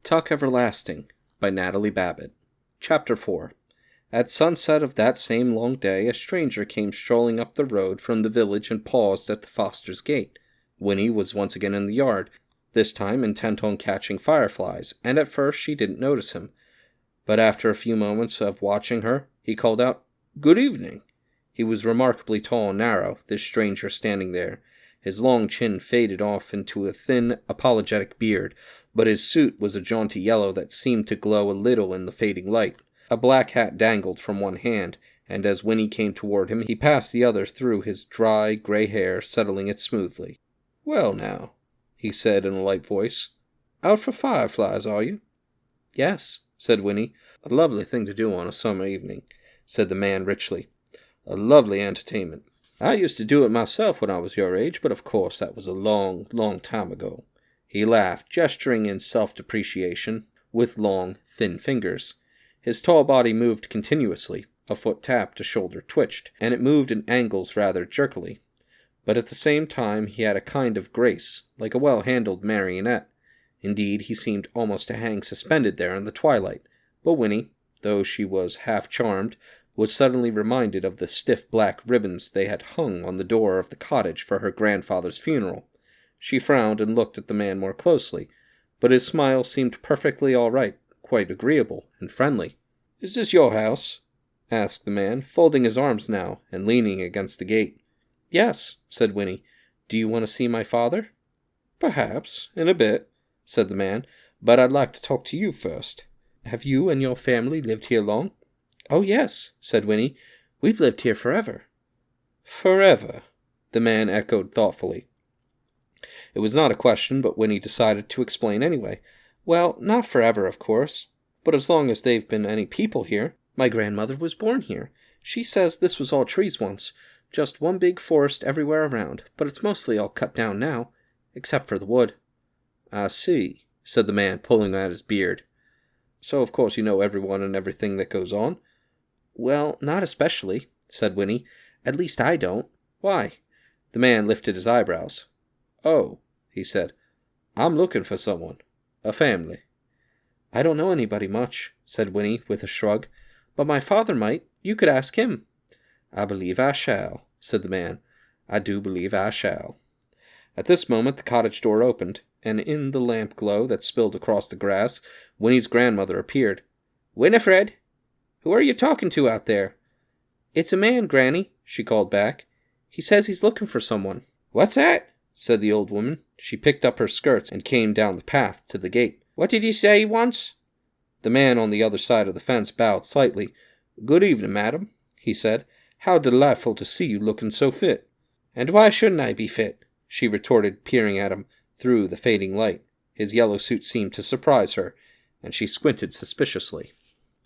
Tuck Everlasting by Natalie Babbitt. Chapter 4. At sunset of that same long day, a stranger came strolling up the road from the village and paused at the Foster's gate. Winnie was once again in the yard, this time intent on catching fireflies, and at first she didn't notice him. But after a few moments of watching her, he called out, "Good evening." He was remarkably tall and narrow, this stranger standing there. His long chin faded off into a thin, apologetic beard, but his suit was a jaunty yellow that seemed to glow a little in the fading light. A black hat dangled from one hand, and as Winnie came toward him, he passed the other through his dry, gray hair, settling it smoothly. "Well now," he said in a light voice, "out for fireflies, are you?" "Yes," said Winnie. "A lovely thing to do on a summer evening," said the man richly. "A lovely entertainment. I used to do it myself when I was your age, but of course that was a long, long time ago." He laughed, gesturing in self-depreciation with long, thin fingers. His tall body moved continuously. A foot tapped, a shoulder twitched, and it moved in angles rather jerkily. But at the same time he had a kind of grace, like a well-handled marionette. Indeed, he seemed almost to hang suspended there in the twilight. But Winnie, though she was half-charmed, was suddenly reminded of the stiff black ribbons they had hung on the door of the cottage for her grandfather's funeral. She frowned and looked at the man more closely, but his smile seemed perfectly all right, quite agreeable and friendly. "Is this your house?" asked the man, folding his arms now and leaning against the gate. "Yes," said Winnie. "Do you want to see my father?" "Perhaps, in a bit," said the man, "but I'd like to talk to you first. Have you and your family lived here long?" "Oh, yes," said Winnie. "We've lived here forever." "Forever," the man echoed thoughtfully. It was not a question, but Winnie decided to explain anyway. "Well, not forever, of course, but as long as they've been any people here. My grandmother was born here. She says this was all trees once, just one big forest everywhere around, but it's mostly all cut down now, except for the wood." "I see," said the man, pulling at his beard. "So of course you know everyone and everything that goes on?" "Well, not especially," said Winnie. "At least I don't. Why?" The man lifted his eyebrows. "Oh," he said, "I'm looking for someone. A family." "I don't know anybody much," said Winnie with a shrug. "But my father might. You could ask him." "I believe I shall," said the man. "I do believe I shall." At this moment the cottage door opened, and in the lamp glow that spilled across the grass, Winnie's grandmother appeared. "Winifred! Who are you talking to out there?" "It's a man, Granny," she called back. "He says he's looking for someone." "What's that?" said the old woman. She picked up her skirts and came down the path to the gate. "What did he say he wants?" The man on the other side of the fence bowed slightly. "Good evening, madam," he said. "How delightful to see you looking so fit." "And why shouldn't I be fit?" she retorted, peering at him through the fading light. His yellow suit seemed to surprise her, and she squinted suspiciously.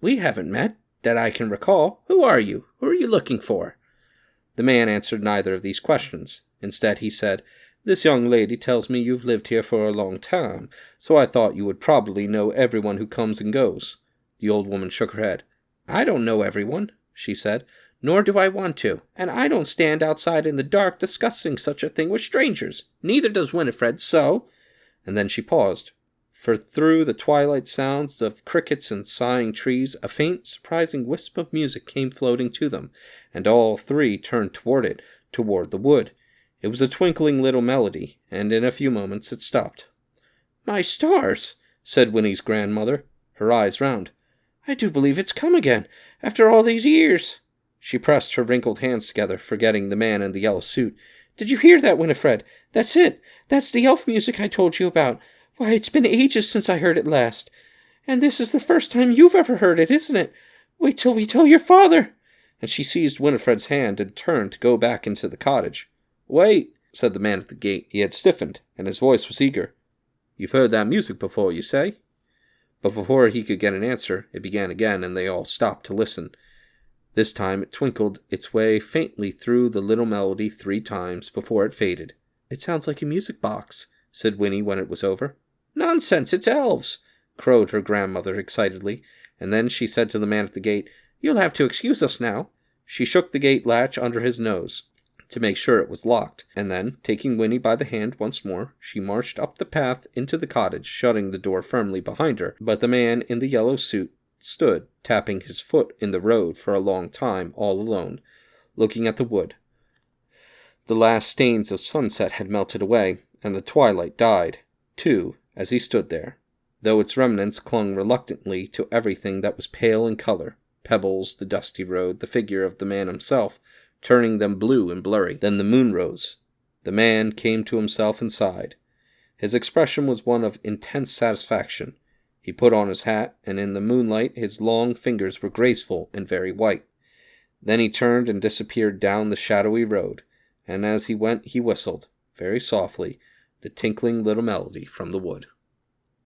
"We haven't met, that I can recall. Who are you? Who are you looking for?" The man answered neither of these questions. Instead, he said, "This young lady tells me you've lived here for a long time, so I thought you would probably know everyone who comes and goes." The old woman shook her head. "I don't know everyone," she said, "nor do I want to, and I don't stand outside in the dark discussing such a thing with strangers. Neither does Winifred, so—" And then she paused, for through the twilight sounds of crickets and sighing trees, a faint, surprising wisp of music came floating to them, and all three turned toward it, toward the wood. It was a twinkling little melody, and in a few moments it stopped. "My stars!" said Winnie's grandmother, her eyes round. "I do believe it's come again, after all these years." She pressed her wrinkled hands together, forgetting the man in the yellow suit. "Did you hear that, Winifred? That's it. That's the elf music I told you about. Why, it's been ages since I heard it last. And this is the first time you've ever heard it, isn't it? Wait till we tell your father." And she seized Winifred's hand and turned to go back into the cottage. "Wait," said the man at the gate. He had stiffened, and his voice was eager. "You've heard that music before, you say?" But before he could get an answer, it began again, and they all stopped to listen. This time it twinkled its way faintly through the little melody 3 times before it faded. "It sounds like a music box," said Winnie when it was over. "Nonsense, it's elves," crowed her grandmother excitedly, and then she said to the man at the gate, "You'll have to excuse us now." She shook the gate latch under his nose. to make sure it was locked, and then, taking Winnie by the hand once more, she marched up the path into the cottage, shutting the door firmly behind her. But the man in the yellow suit stood, tapping his foot in the road for a long time, all alone, looking at the wood. The last stains of sunset had melted away, and the twilight died, too, as he stood there, though its remnants clung reluctantly to everything that was pale in color, pebbles, the dusty road, the figure of the man himself, turning them blue and blurry. Then the moon rose. The man came to himself and sighed. His expression was one of intense satisfaction. He put on his hat, and in the moonlight his long fingers were graceful and very white. Then he turned and disappeared down the shadowy road, and as he went he whistled, very softly, the tinkling little melody from the wood.